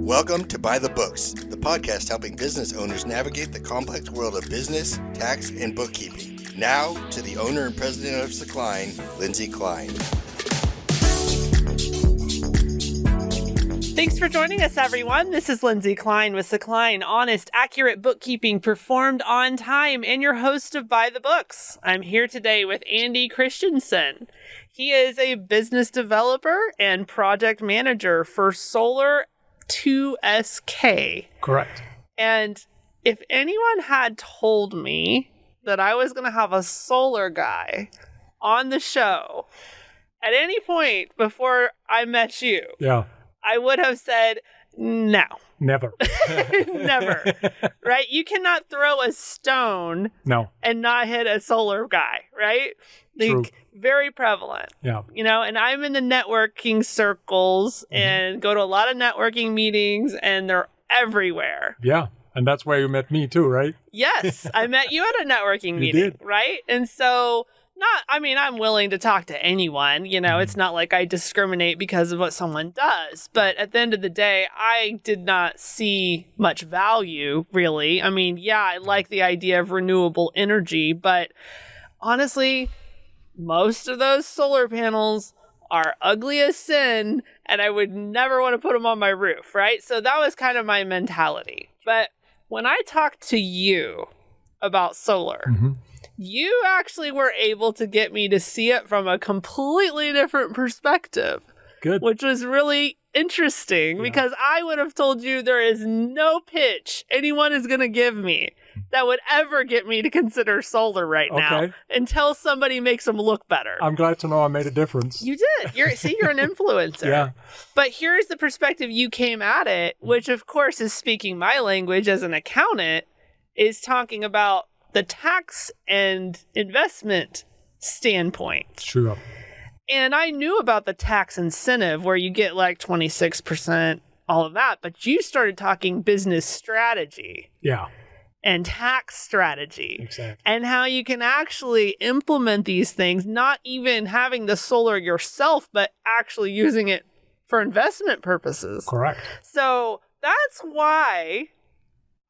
Welcome to By the Books, the podcast helping business owners navigate the complex world of business, tax, and bookkeeping. Now, to the owner and president of Secline, Lindsay Klein. Thanks for joining us, everyone. This is Lindsay Klein with Secline, honest, accurate bookkeeping performed on time, and your host of By the Books. I'm here today with Andy Christensen. He is a business developer and project manager for Solar 2SK. Correct. And if anyone had told me that I was going to have a solar guy on the show at any point before I met you, I would have said no. Never. Never. Right? You cannot throw a stone and not hit a solar guy, right? True. Very prevalent. Yeah. You know, and I'm in the networking circles and go to a lot of networking meetings, and they're everywhere. Yeah. And that's where you met me too, right? Yes. I met you at a networking meeting, did. right? And so I'm willing to talk to anyone, you know, it's not like I discriminate because of what someone does, but at the end of the day, I did not see much value, really. I mean, yeah, I like the idea of renewable energy, but honestly, most of those solar panels are ugly as sin, and I would never want to put them on my roof, right? So that was kind of my mentality. But when I talked to you about solar, you actually were able to get me to see it from a completely different perspective. Good. Which was really interesting because I would have told you there is no pitch anyone is going to give me that would ever get me to consider solar right now until somebody makes them look better. I'm glad to know I made a difference. You did. You're an influencer. Yeah. But here's the perspective you came at it, which of course is speaking my language as an accountant, is talking about the tax and investment standpoint. Sure. And I knew about the tax incentive where you get like 26%, all of that, but you started talking business strategy. Yeah. And tax strategy. Exactly. And how you can actually implement these things, not even having the solar yourself, but actually using it for investment purposes. Correct. So that's why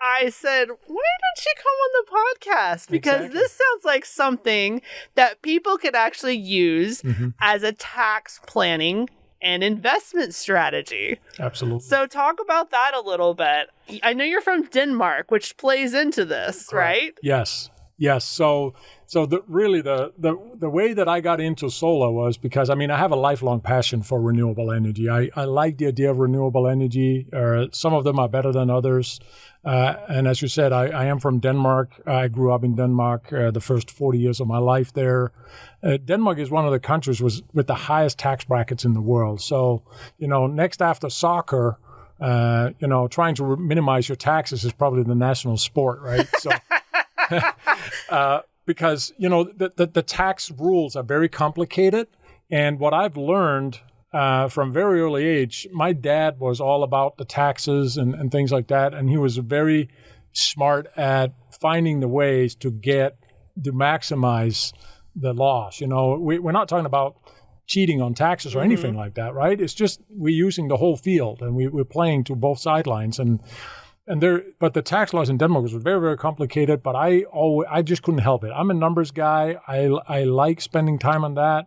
I said, why don't you come on the podcast? Because this sounds like something that people could actually use as a tax planning and investment strategy. Absolutely. So talk about that a little bit. I know you're from Denmark, which plays into this, right? Yes. So the way that I got into solar was because, I have a lifelong passion for renewable energy. I like the idea of renewable energy. Some of them are better than others. And as you said, I am from Denmark. I grew up in Denmark the first 40 years of my life there. Denmark is one of the countries with the highest tax brackets in the world. So, next after soccer, trying to minimize your taxes is probably the national sport, right? So, because, the tax rules are very complicated. And what I've learned from very early age, my dad was all about the taxes and things like that. And he was very smart at finding the ways to maximize the loss. We're not talking about cheating on taxes or anything like that, right? It's just we're using the whole field and we're playing to both sidelines. But the tax laws in Denmark was very, very complicated, but I just couldn't help it. I'm a numbers guy. I like spending time on that.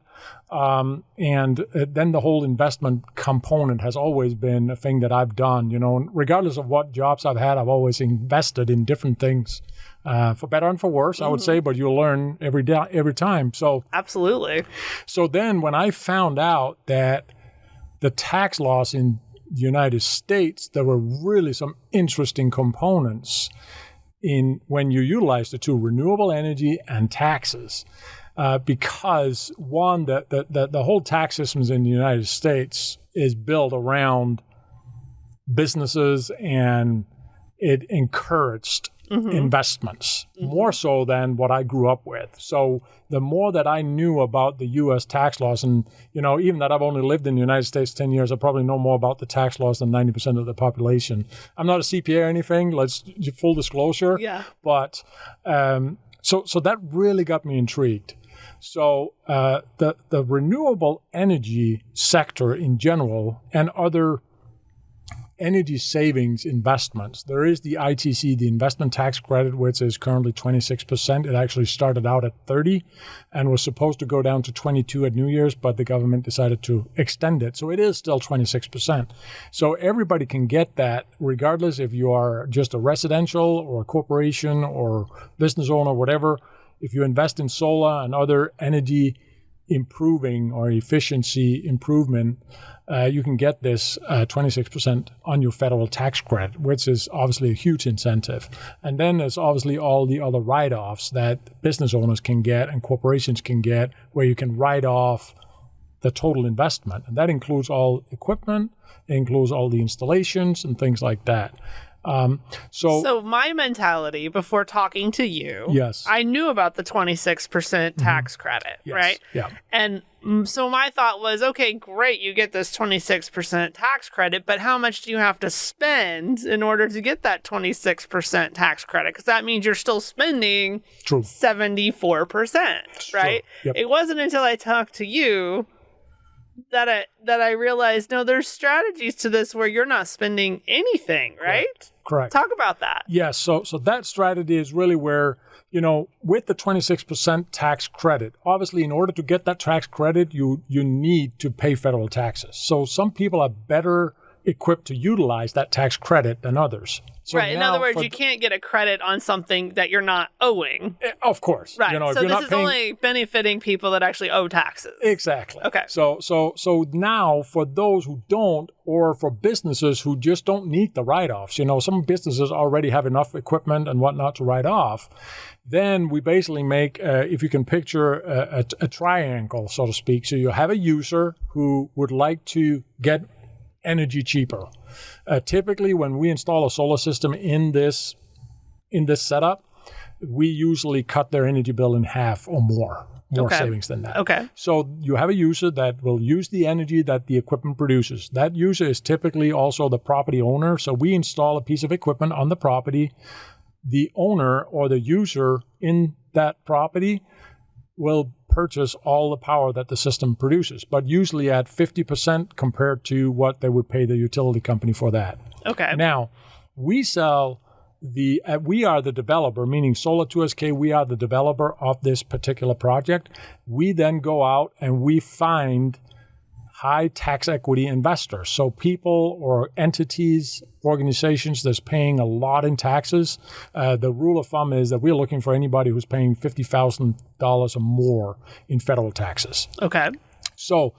And then the whole investment component has always been a thing that I've done, regardless of what jobs I've had, I've always invested in different things, for better and for worse, I would say, but you'll learn every time. So absolutely. So then when I found out that the tax laws in the United States, there were really some interesting components in when you utilize the two, renewable energy and taxes. Because one, the whole tax systems in the United States is built around businesses, and it encouraged investments more so than what I grew up with. So the more that I knew about the U.S. tax laws, and even that I've only lived in the United States 10 years, I probably know more about the tax laws than 90% of the population. I'm not a CPA or anything. Full disclosure. Yeah. But so that really got me intrigued. So the renewable energy sector in general and other energy savings investments. There is the ITC, the investment tax credit, which is currently 26%. It actually started out at 30 and was supposed to go down to 22 at New Year's, but the government decided to extend it. So it is still 26%. So everybody can get that, regardless if you are just a residential or a corporation or business owner, whatever. If you invest in solar and other energy improving or efficiency improvement, you can get this 26% on your federal tax credit, which is obviously a huge incentive. And then there's obviously all the other write-offs that business owners can get and corporations can get, where you can write off the total investment. And that includes all equipment, it includes all the installations and things like that. So my mentality before talking to you, yes, I knew about the 26% tax credit, yes, right? Yeah. And so my thought was, okay, great, you get this 26% tax credit, but how much do you have to spend in order to get that 26% tax credit? Because that means you're still spending 74%, right? Yep. It wasn't until I talked to you that I realized, no, there's strategies to this where you're not spending anything, right? Correct. Talk about that. Yes. So that strategy is really where, with the 26% tax credit, obviously in order to get that tax credit, you need to pay federal taxes. So some people are better equipped to utilize that tax credit than others. So right. In other words, you can't get a credit on something that you're not owing. Of course. Right. If So you're this not is paying... only benefiting people that actually owe taxes. Exactly. Okay. So now for those who don't, or for businesses who just don't need the write-offs, some businesses already have enough equipment and whatnot to write off, then we basically make, if you can picture a triangle, so to speak. So you have a user who would like to get energy cheaper. Typically, when we install a solar system in this setup, we usually cut their energy bill in half or more savings than that. Okay. So you have a user that will use the energy that the equipment produces. That user is typically also the property owner. So we install a piece of equipment on the property. The owner or the user in that property will purchase all the power that the system produces, but usually at 50% compared to what they would pay the utility company for that. Okay. Now, we sell we are the developer, meaning Solar 2SK, we are the developer of this particular project. We then go out and we find high tax equity investors. So people or entities, organizations that's paying a lot in taxes. The rule of thumb is that we're looking for anybody who's paying $50,000 or more in federal taxes. Okay. So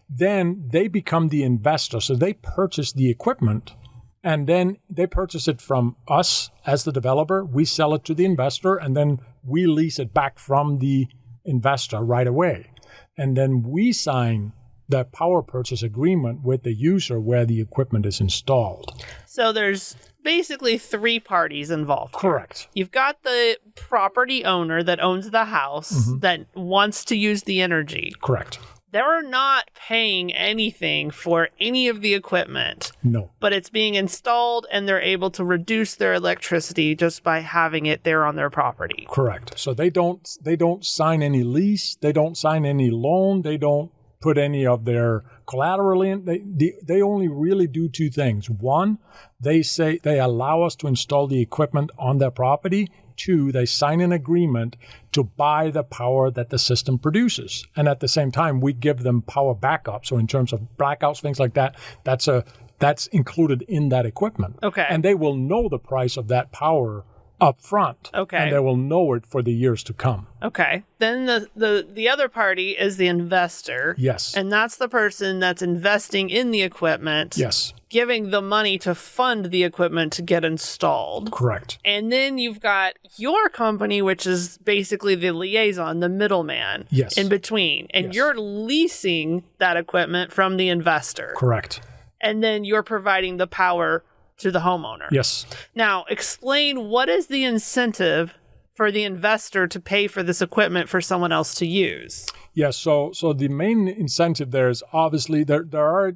then they become the investor. So they purchase the equipment and then they purchase it from us as the developer. We sell it to the investor and then we lease it back from the investor right away. And then we sign the power purchase agreement with the user where the equipment is installed. So there's basically three parties involved. Correct. You've got the property owner that owns the house that wants to use the energy. Correct. They're not paying anything for any of the equipment. No. But it's being installed and they're able to reduce their electricity just by having it there on their property. Correct. So they don't sign any lease, they don't sign any loan, they don't put any of their collateral in. They only really do two things. One, they say they allow us to install the equipment on their property. Two, they sign an agreement to buy the power that the system produces. And at the same time, we give them power backup. So in terms of blackouts, things like that, that's included in that equipment. Okay. And they will know the price of that power up front. Okay. And they will know it for the years to come. Okay. Then the other party is the investor. Yes. And that's the person that's investing in the equipment. Yes. Giving the money to fund the equipment to get installed. Correct. And then you've got your company, which is basically the liaison, the middleman. Yes. In between. And Yes. you're leasing that equipment from the investor. Correct. And then you're providing the power to the homeowner. Yes. Now, explain what is the incentive for the investor to pay for this equipment for someone else to use? Yes. So the main incentive there is obviously there are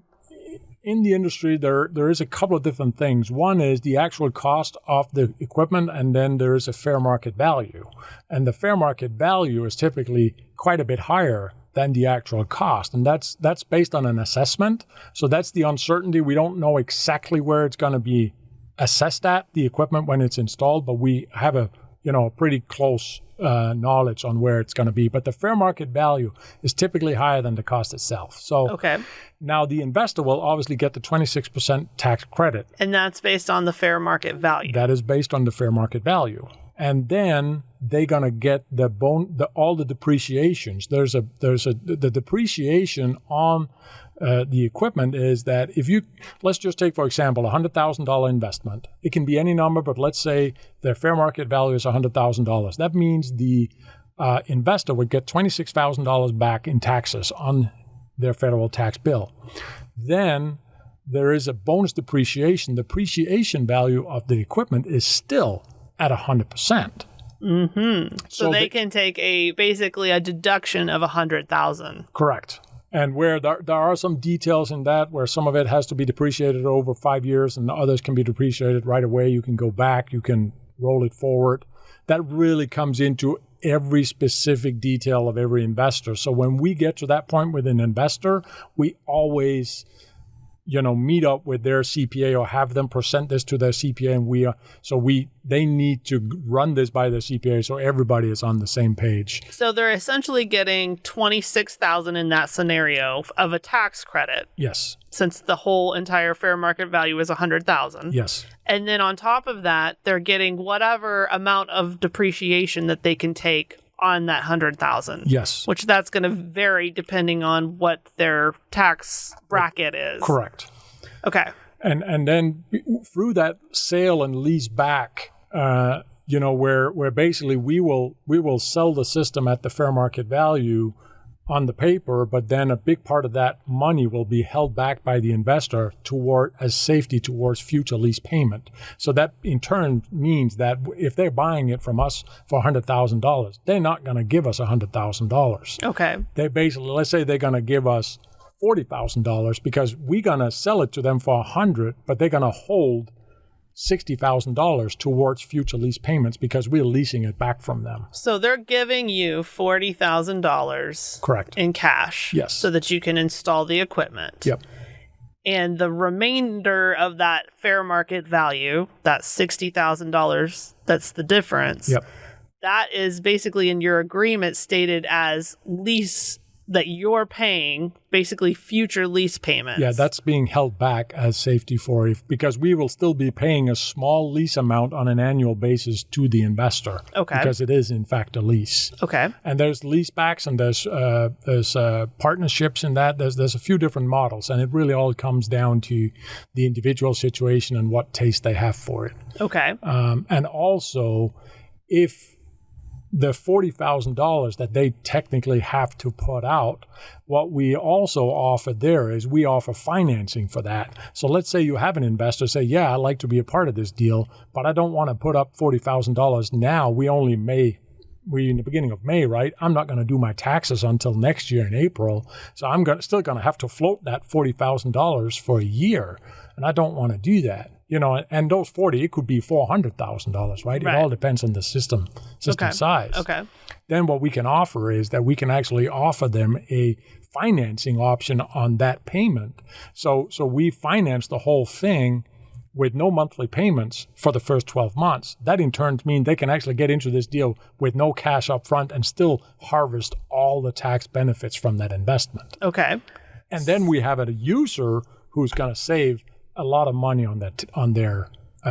in the industry there is a couple of different things. One is the actual cost of the equipment, and then there is a fair market value. And the fair market value is typically quite a bit higher than the actual cost. And that's based on an assessment. So that's the uncertainty. We don't know exactly where it's going to be assessed at, the equipment, when it's installed, but we have a pretty close knowledge on where it's going to be. But the fair market value is typically higher than the cost itself. So now the investor will obviously get the 26% tax credit. And that's based on the fair market value. That is based on the fair market value. And then they're going to get all the depreciations. The depreciation on the equipment is that let's just take, for example, a $100,000 investment. It can be any number, but let's say their fair market value is $100,000. That means the investor would get $26,000 back in taxes on their federal tax bill. Then there is a bonus depreciation. The depreciation value of the equipment is still at 100%. Mm-hmm. So they can take basically a deduction of $100,000. Correct. And where there are some details in that, where some of it has to be depreciated over 5 years and others can be depreciated right away. You can go back, you can roll it forward. That really comes into every specific detail of every investor. So when we get to that point with an investor, we always meet up with their CPA or have them present this to their CPA, and they need to run this by their CPA so everybody is on the same page. So they're essentially getting $26,000 in that scenario of a tax credit. Yes. Since the whole entire fair market value is $100,000. Yes. And then on top of that, they're getting whatever amount of depreciation that they can take on that $100,000. Yes. Which that's going to vary depending on what their tax bracket is. Correct. Okay. And then through that sale and lease back, where basically we will sell the system at the fair market value on the paper, but then a big part of that money will be held back by the investor as safety towards future lease payment. So that in turn means that if they're buying it from us for $100,000, they're not going to give us $100,000. Okay. They basically, let's say they're going to give us $40,000 because we're going to sell it to them for $100,000, but they're going to hold $60,000 towards future lease payments because we're leasing it back from them. So they're giving you $40,000 correct in cash. Yes. So that you can install the equipment. Yep. And the remainder of that fair market value, that $60,000, that's the difference. Yep. That is basically in your agreement stated as lease that you're paying, basically future lease payments. Yeah, that's being held back as safety because we will still be paying a small lease amount on an annual basis to the investor. Okay. Because it is in fact a lease. Okay. And there's lease backs and there's partnerships in that. There's a few different models, and it really all comes down to the individual situation and what taste they have for it. Okay. And also, if the $40,000 that they technically have to put out, what we also offer there is we offer financing for that. So let's say you have an investor say, yeah, I'd like to be a part of this deal, but I don't want to put up $40,000 now. We're in the beginning of May, right? I'm not going to do my taxes until next year in April. So I'm still going to have to float that $40,000 for a year. And I don't want to do that. And those 40, it could be $400,000, right? It all depends on the system size. Okay. Then what we can offer is that we can actually offer them a financing option on that payment. So we finance the whole thing with no monthly payments for the first 12 months. That in turn means they can actually get into this deal with no cash up front and still harvest all the tax benefits from that investment. Okay. And then we have a user who's going to save a lot of money on their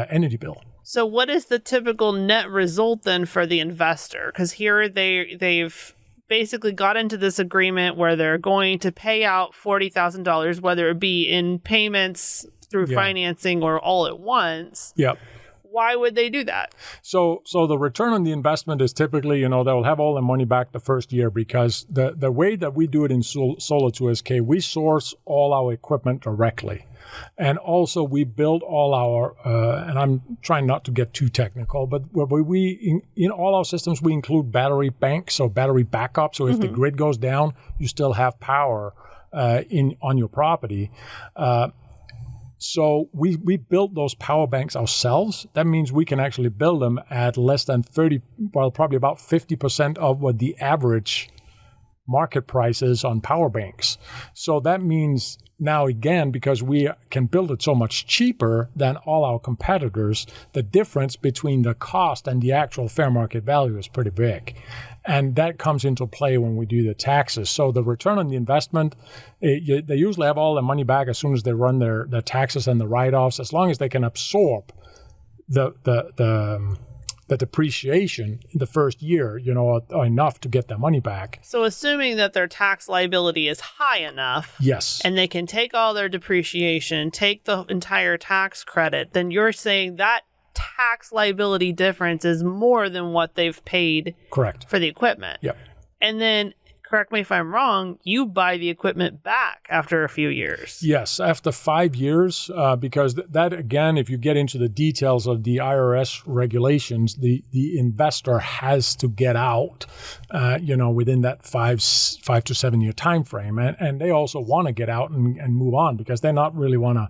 energy bill. So what is the typical net result then for the investor? Because here they've basically got into this agreement where they're going to pay out $40,000, whether it be in payments through financing or all at once. Yep. Why would they do that? So the return on the investment is typically, they'll have all their money back the first year because the way that we do it in Solar 2SK, we source all our equipment directly. And also we build all our, and I'm trying not to get too technical, but in all our systems, we include battery banks, so battery backup. So if the grid goes down, you still have power on your property. So we built those power banks ourselves. That means we can actually build them at less than probably about 50% of what the average market prices on power banks. So that means now again, because we can build it so much cheaper than all our competitors, the difference between the cost and the actual fair market value is pretty big. And that comes into play when we do the taxes. So the return on the investment, they usually have all their money back as soon as they run their taxes and the write-offs, as long as they can absorb the depreciation in the first year, enough to get their money back. So assuming that their tax liability is high enough, yes, and they can take all their depreciation, take the entire tax credit, then you're saying that tax liability difference is more than what they've paid correct for the equipment. Yep. And then, correct me if I'm wrong, you buy the equipment back after a few years. Yes, after 5 years, because that, again, if you get into the details of the IRS regulations, the investor has to get out, within that 5 to 7 year time frame. And they also want to get out and move on because they not really want to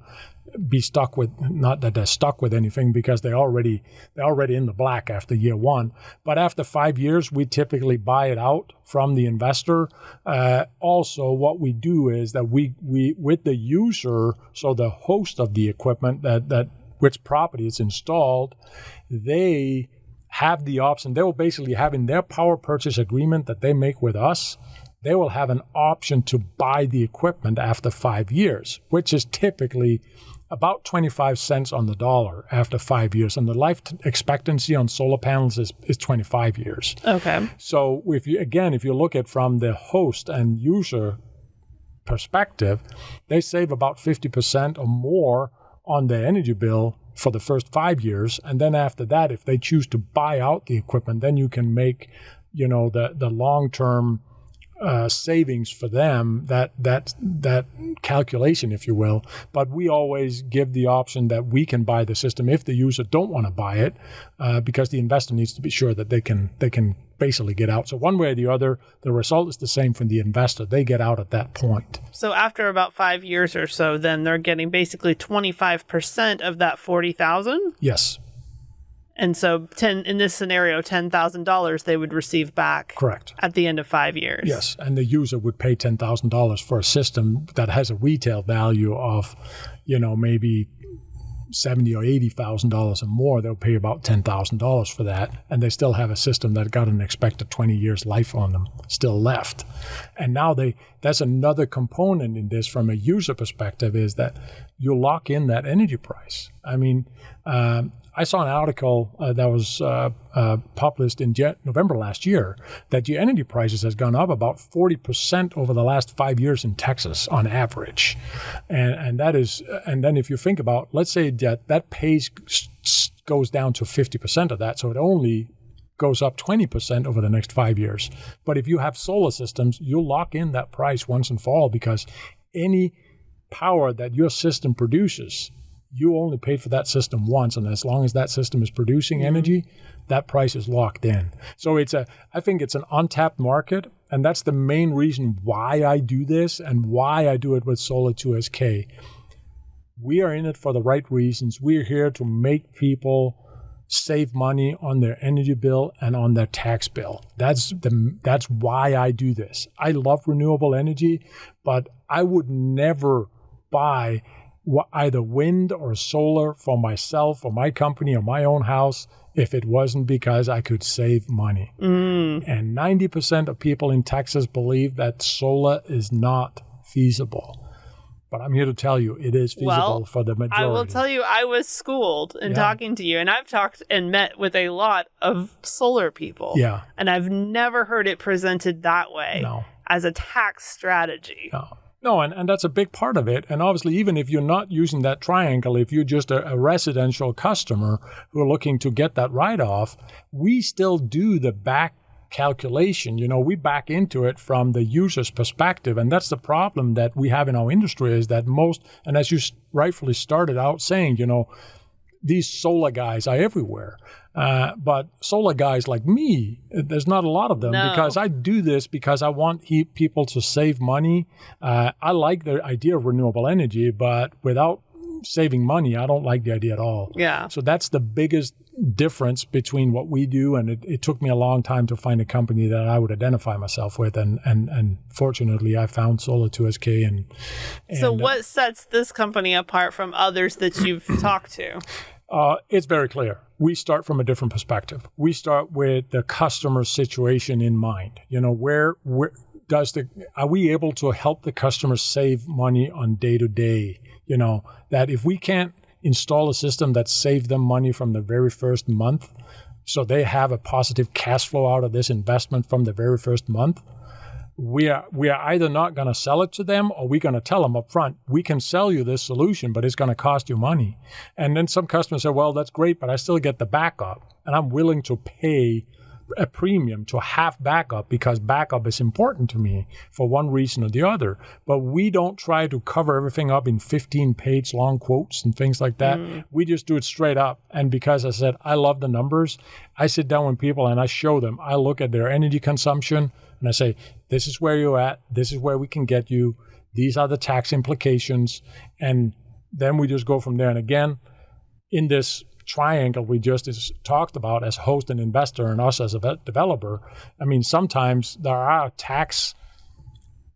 be stuck with, not that they're stuck with anything because they're already in the black after year one. But after 5 years, we typically buy it out from the investor. Also, what we do is that we with the user, so the host of the equipment that which property is installed, they have the option. They will basically have in their power purchase agreement that they make with us, they will have an option to buy the equipment after 5 years, which is typically about 25 cents on the dollar after 5 years. And the life expectancy on solar panels is 25 years. Okay. So if you look at from the host and user perspective, they save about 50% or more on their energy bill for the first 5 years. And then after that, if they choose to buy out the equipment, then you can make, the long-term savings for them, that calculation, if you will. But we always give the option that we can buy the system if the user don't want to buy it, because the investor needs to be sure that they can basically get out. So one way or the other, the result is the same from the investor. They get out at that point. So after about 5 years or so, then they're getting basically 25% of that $40,000? Yes. And so in this scenario, $10,000 they would receive back. Correct. At the end of 5 years. Yes, and the user would pay $10,000 for a system that has a retail value of, maybe $70,000 or $80,000 or more. They'll pay about $10,000 for that, and they still have a system that got an expected 20 years life on them still left. And now that's another component in this from a user perspective, is that you lock in that energy price. I mean, I saw an article that was published in November last year that your energy prices has gone up about 40% over the last 5 years in Texas on average, and then if you think about, let's say that pays goes down to 50% of that, so it only goes up 20% over the next 5 years. But if you have solar systems, you'll lock in that price once and for all, because any power that your system produces, you only paid for that system once, and as long as that system is producing energy, that price is locked in. So I think it's an untapped market, and that's the main reason why I do this and why I do it with Solar 2SK. We are in it for the right reasons. We're here to make people save money on their energy bill and on their tax bill. That's why I do this. I love renewable energy, but I would never buy either wind or solar for myself or my company or my own house if it wasn't because I could save money. And 90% of people in Texas believe that solar is not feasible. But I'm here to tell you it is feasible for the majority. I will tell you, I was schooled in talking to you, and I've talked and met with a lot of solar people. Yeah. And I've never heard it presented that way as a tax strategy. No, and that's a big part of it. And obviously, even if you're not using that triangle, if you're just a residential customer who are looking to get that write-off, we still do the back calculation. We back into it from the user's perspective. And that's the problem that we have in our industry, is that most, and as you rightfully started out saying, these solar guys are everywhere. But solar guys like me, there's not a lot of them, because I do this because I want people to save money. I like the idea of renewable energy, but without saving money, I don't like the idea at all. Yeah. So that's the biggest difference between what we do, and it took me a long time to find a company that I would identify myself with, and fortunately I found Solar 2SK. And so what sets this company apart from others that you've talked to? It's very clear. We start from a different perspective. We start with the customer's situation in mind. Where are we able to help the customer save money on day to day? That if we can't install a system that saves them money from the very first month, so they have a positive cash flow out of this investment from the very first month, we are either not going to sell it to them, or we're going to tell them up front, we can sell you this solution, but it's going to cost you money. And then some customers say, well, that's great, but I still get the backup. And I'm willing to pay a premium to have backup because backup is important to me for one reason or the other. But we don't try to cover everything up in 15-page long quotes and things like that. We just do it straight up. And because I said, I love the numbers, I sit down with people and I show them. I look at their energy consumption and I say, this is where you're at. This is where we can get you. These are the tax implications. And then we just go from there. And again, in this triangle we just talked about as host and investor and us as a developer, I mean, sometimes there are tax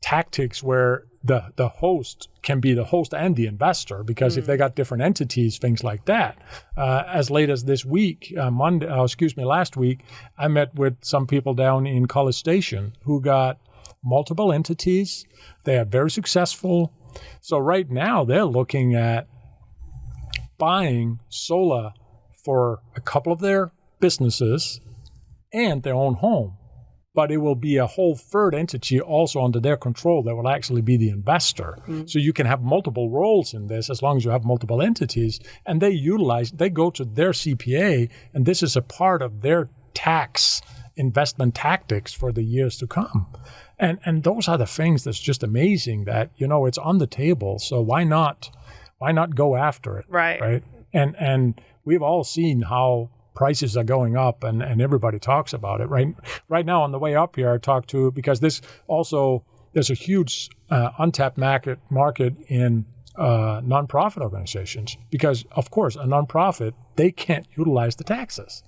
tactics where the host can be the host and the investor, because if they got different entities, things like that. As late as this week, last week, I met with some people down in College Station who got multiple entities. They are very successful. So right now they're looking at buying solar for a couple of their businesses and their own home. But it will be a whole third entity also under their control that will actually be the investor. So you can have multiple roles in this as long as you have multiple entities. And they go to their CPA, and this is a part of their tax investment tactics for the years to come. And those are the things that's just amazing that, it's on the table. So why not go after it? Right. And we've all seen how prices are going up, and everybody talks about it. Right now on the way up here, I talked to, because there's a huge untapped market in nonprofit organizations, because of course a nonprofit, they can't utilize the taxes.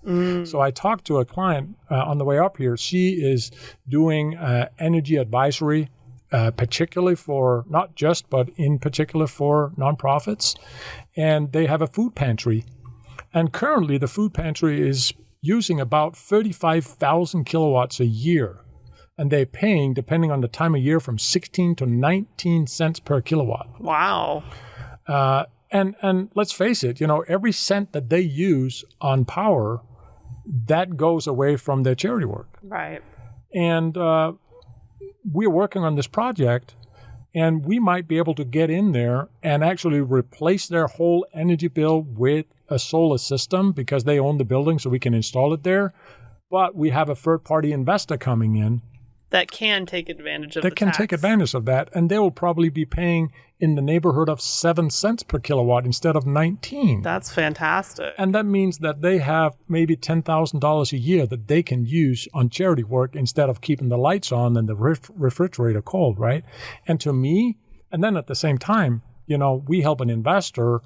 So I talked to a client on the way up here. She is doing energy advisory, particularly for not just, but in particular for nonprofits, and they have a food pantry. And currently, the food pantry is using about 35,000 kilowatts a year. And they're paying, depending on the time of year, from 16 to 19 cents per kilowatt. Wow. And let's face it, every cent that they use on power, that goes away from their charity work. Right. And we're working on this project, and we might be able to get in there and actually replace their whole energy bill with a solar system, because they own the building, so we can install it there. But we have a third-party investor coming in that can take advantage of take advantage of that, and they will probably be paying in the neighborhood of 7 cents per kilowatt instead of 19. That's fantastic. And that means that they have maybe $10,000 a year that they can use on charity work instead of keeping the lights on and the refrigerator cold, right? And to me, and then at the same time, we help an investor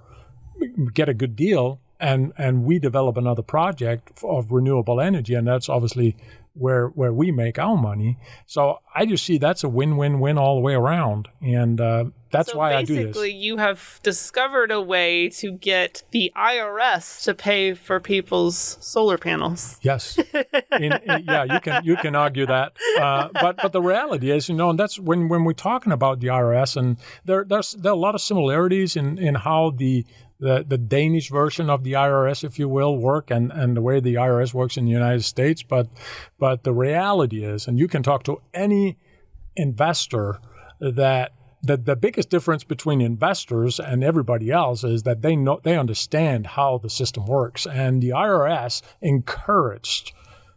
get a good deal, and we develop another project of renewable energy, and that's obviously where we make our money. So I just see that's a win-win-win all the way around, and that's why I do this. So basically, you have discovered a way to get the IRS to pay for people's solar panels. Yes, you can argue that, but the reality is, and that's when we're talking about the IRS, and there are a lot of similarities in how the Danish version of the IRS, if you will, work, and the way the IRS works in the United States. But the reality is, and you can talk to any investor, that the biggest difference between investors and everybody else is that they understand how the system works. And the IRS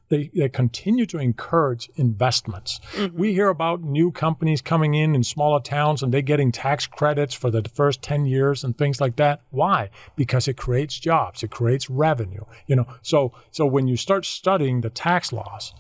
they continue to encourage investments. We hear about new companies coming in smaller towns, and they're getting tax credits for the first 10 years and things like that. Why? Because it creates jobs, it creates revenue. So when you start studying the tax laws,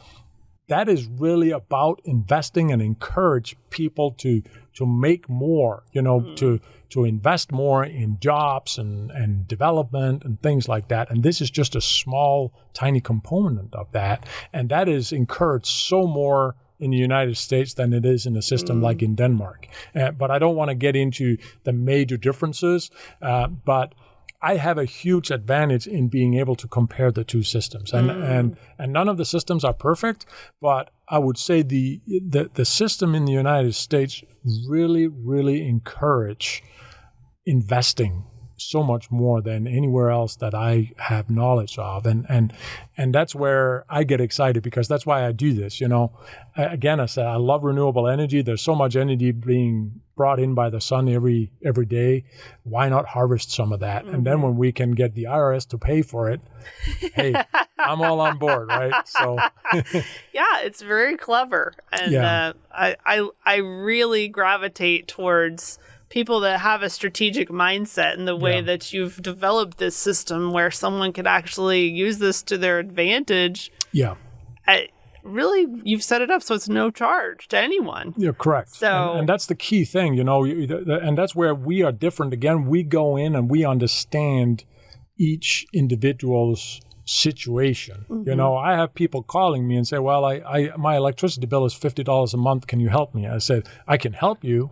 that is really about investing and encourage people to make more, to invest more in jobs and development and things like that. And this is just a small, tiny component of that. And that is encouraged so more in the United States than it is in a system like in Denmark. But I don't want to get into the major differences, but I have a huge advantage in being able to compare the two systems. And none of the systems are perfect, but I would say the system in the United States really, really encourage investing so much more than anywhere else that I have knowledge of. And that's where I get excited, because that's why I do this. Again, I said, I love renewable energy. There's so much energy being brought in by the sun every day. Why not harvest some of that? And then when we can get the IRS to pay for it, hey, I'm all on board, right? So yeah, it's very clever. And I really gravitate towards people that have a strategic mindset in the way that you've developed this system where someone could actually use this to their advantage. Yeah. Really, you've set it up so it's no charge to anyone. You're correct. So, and that's the key thing, and that's where we are different. Again, we go in and we understand each individual's situation. I have people calling me and say, well, my electricity bill is $50 a month. Can you help me? I said, I can help you,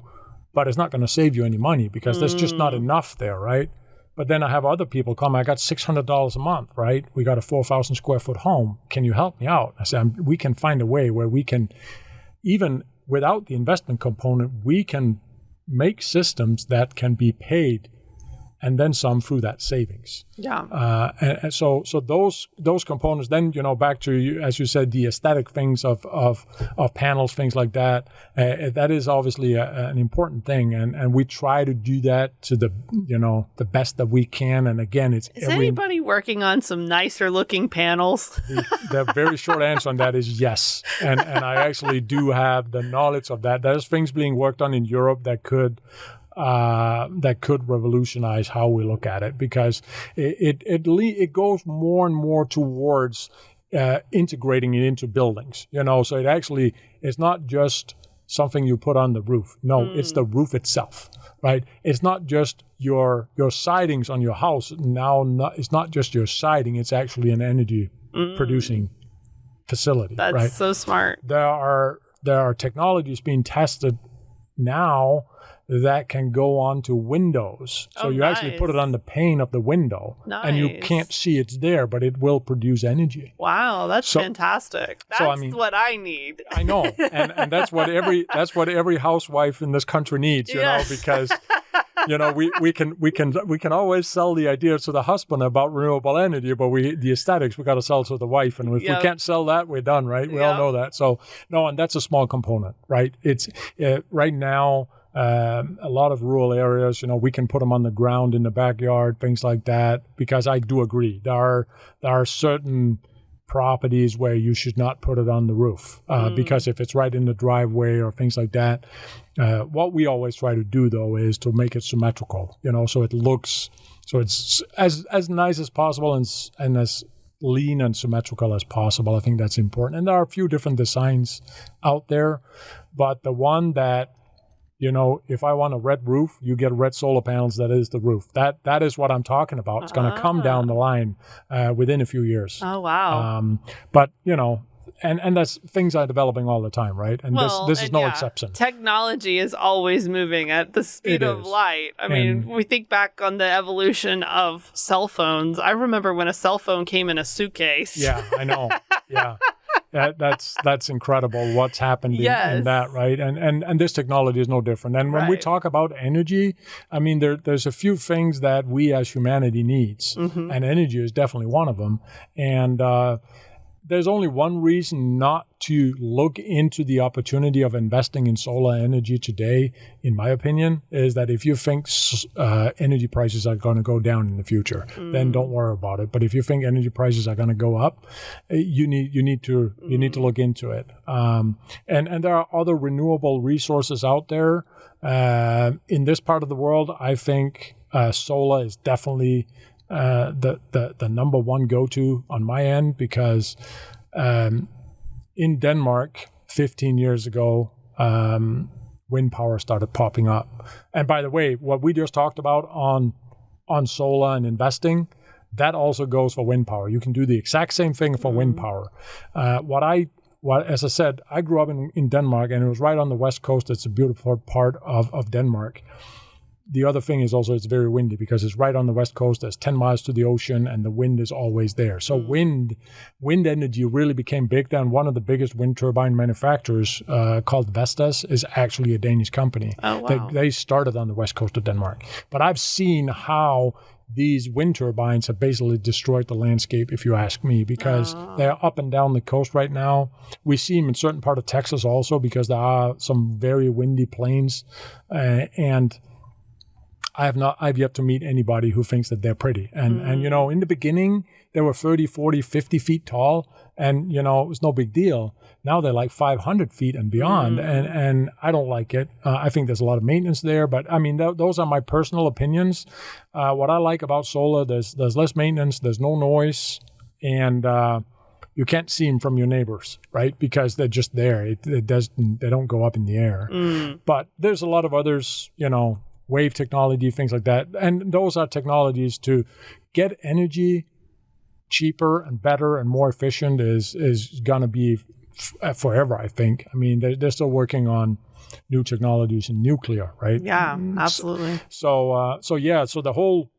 but it's not going to save you any money because there's just not enough there, right? But then I have other people come, I got $600 a month, right? We got a 4,000 square foot home. Can you help me out? I said, we can find a way where we can, even without the investment component, we can make systems that can be paid and then some through that savings. Yeah. And so those components, then, back to, as you said, the aesthetic things of panels, things like that, that is obviously an important thing. And we try to do that to the best that we can. And again, is anybody working on some nicer looking panels? The very short answer on that is yes. And I actually do have the knowledge of that. There's things being worked on in Europe that could revolutionize how we look at it, because it goes more and more towards integrating it into buildings. So it actually is not just something you put on the roof. No, it's the roof itself, right? It's not just your sidings on your house. It's not just your siding. It's actually an energy producing facility. That's right? So smart. There are technologies being tested now that can go onto windows. So you actually put it on the pane of the window, and you can't see it's there, but it will produce energy. Wow, that's fantastic. That's what I need. I know, and that's what every housewife in this country needs, because we can always sell the idea to the husband about renewable energy, but the aesthetics we got to sell to the wife, and if we can't sell that, we're done, right? We all know that. So no, and that's a small component, right? It's right now. A lot of rural areas, we can put them on the ground in the backyard, things like that, because I do agree. There are certain properties where you should not put it on the roof because if it's right in the driveway or things like that. What we always try to do, though, is to make it symmetrical, so it looks, so it's as nice as possible and as lean and symmetrical as possible. I think that's important. And there are a few different designs out there, but the one that if I want a red roof, you get red solar panels. That is the roof. That is what I'm talking about. It's going to come down the line within a few years. Oh, wow. But, and that's things are developing all the time, right? And this is no exception. Technology is always moving at the speed of light. I mean, we think back on the evolution of cell phones. I remember when a cell phone came in a suitcase. Yeah, I know. Yeah. That's incredible what's happened in that, right? And this technology is no different. And when we talk about energy, I mean, there's a few things that we as humanity needs, and energy is definitely one of them. And there's only one reason not to look into the opportunity of investing in solar energy today, in my opinion, is that if you think energy prices are going to go down in the future, then don't worry about it. But if you think energy prices are going to go up, you need to look into it. And there are other renewable resources out there. In this part of the world, I think solar is definitely the number one go-to on my end, because in Denmark 15 years ago, wind power started popping up. And by the way, what we just talked about on solar and investing, that also goes for wind power. You can do the exact same thing for wind power. As I said, I grew up in Denmark, and it was right on the west coast. It's a beautiful part of Denmark. The other thing is also it's very windy because it's right on the west coast. There's 10 miles to the ocean, and the wind is always there. So wind energy really became big then. One of the biggest wind turbine manufacturers called Vestas is actually a Danish company. Oh, wow. They started on the west coast of Denmark. But I've seen how these wind turbines have basically destroyed the landscape, if you ask me, because they're up and down the coast right now. We see them in certain part of Texas also because there are some very windy plains, and I've yet to meet anybody who thinks that they're pretty. And you know, in the beginning, they were 30, 40, 50 feet tall, and, you know, it was no big deal. Now they're like 500 feet and beyond, and I don't like it. I think there's a lot of maintenance there, but I mean, those are my personal opinions. What I like about solar, there's less maintenance, there's no noise, and you can't see them from your neighbors, right? Because they're just there. They don't go up in the air. But there's a lot of others, you know, wave technology, things like that. And those are technologies to get energy cheaper and better and more efficient is going to be forever, I think. I mean, they're still working on new technologies in nuclear, right? Yeah, absolutely. So the whole,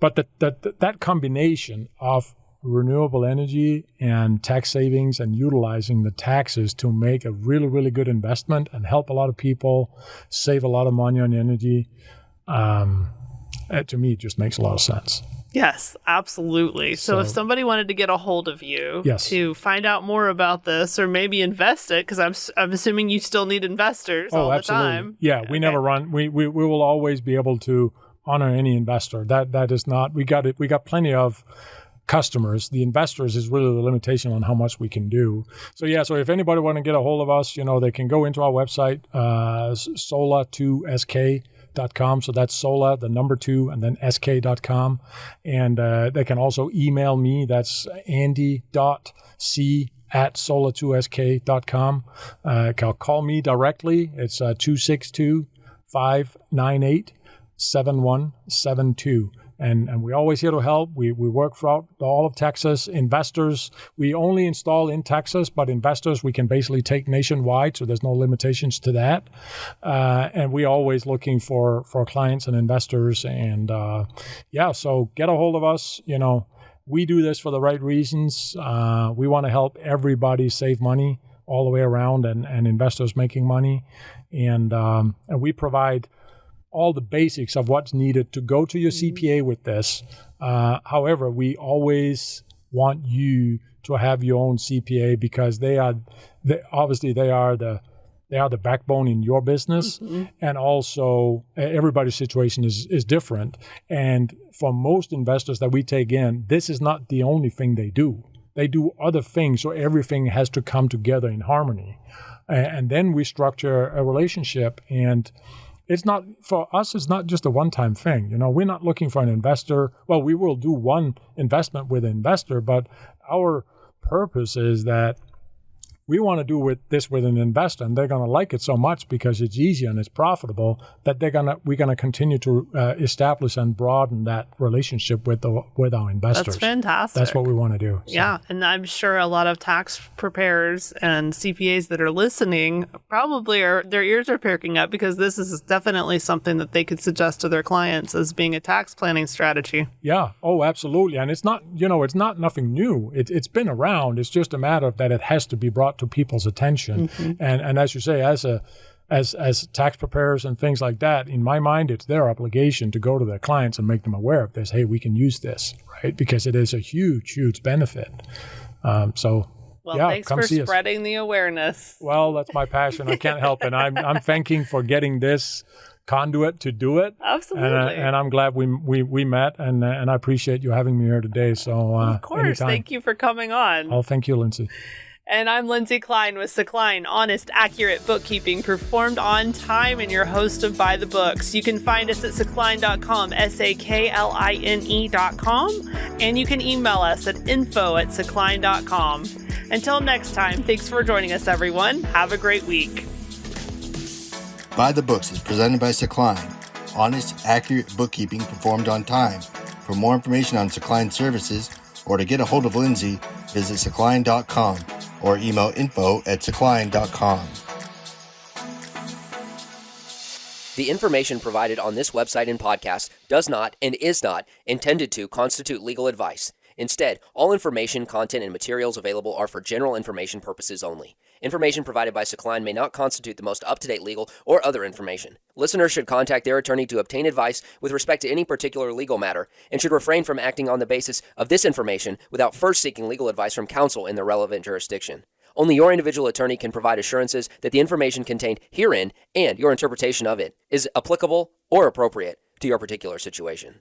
but that combination of renewable energy and tax savings and utilizing the taxes to make a really, really good investment and help a lot of people save a lot of money on energy, to me, it just makes a lot of sense. Yes, absolutely. So if somebody wanted to get a hold of you to find out more about this or maybe invest it, because I'm assuming you still need investors all the time. Yeah, we never run. We will always be able to honor any investor. That is not, we got plenty of customers. The investors is really the limitation on how much we can do. So if anybody want to get a hold of us, you know, they can go into our website, solar2sk.com. So that's solar, the number 2, and then sk.com. And they can also email me. That's andy.c@solar2sk.com. Call me directly. It's 262-598-7172. And we're always here to help. We work throughout all of Texas. Investors, we only install in Texas, but investors we can basically take nationwide, so there's no limitations to that. And we're always looking for clients and investors. And so get a hold of us. You know, we do this for the right reasons. We want to help everybody save money all the way around, and investors making money. And we provide all the basics of what's needed to go to your CPA with this. However, we always want you to have your own CPA because they are the backbone in your business. And also everybody's situation is different. And for most investors that we take in, this is not the only thing they do. They do other things, so everything has to come together in harmony. And then we structure a relationship, and it's not, for us, it's not just a one-time thing. You know, we're not looking for an investor. Well, we will do one investment with an investor, but our purpose is that we want to do this with an investor, and they're going to like it so much because it's easy and it's profitable that we're going to continue to establish and broaden that relationship with our investors. That's fantastic. That's what we want to do. So. Yeah, and I'm sure a lot of tax preparers and CPAs that are listening probably their ears are perking up because this is definitely something that they could suggest to their clients as being a tax planning strategy. Yeah. Oh, absolutely. And it's not, it's not nothing new. It's been around. It's just a matter of that it has to be brought to people's attention. And as you say, as tax preparers and things like that, in my mind, it's their obligation to go to their clients and make them aware of this. Hey, we can use this, right? Because it is a huge, huge benefit. Thanks for spreading the awareness. Well, that's my passion. I can't help it. I'm thanking for getting this conduit to do it. Absolutely. And I'm glad we met, and I appreciate you having me here today. So of course, anytime. Thank you for coming on. Oh, thank you, Lindsay. And I'm Lindsay Klein with Secline, honest, accurate bookkeeping performed on time, and your host of Buy the Books. You can find us at secline.com, SAKLINE.com, and you can email us at info@secline.com. Until next time, thanks for joining us, everyone. Have a great week. By the Books is presented by Secline. Honest, accurate bookkeeping performed on time. For more information on Secline services or to get a hold of Lindsay, visit secline.com or email info@secline.com. The information provided on this website and podcast does not and is not intended to constitute legal advice. Instead, all information, content, and materials available are for general information purposes only. Information provided by Secline may not constitute the most up-to-date legal or other information. Listeners should contact their attorney to obtain advice with respect to any particular legal matter and should refrain from acting on the basis of this information without first seeking legal advice from counsel in the relevant jurisdiction. Only your individual attorney can provide assurances that the information contained herein and your interpretation of it is applicable or appropriate to your particular situation.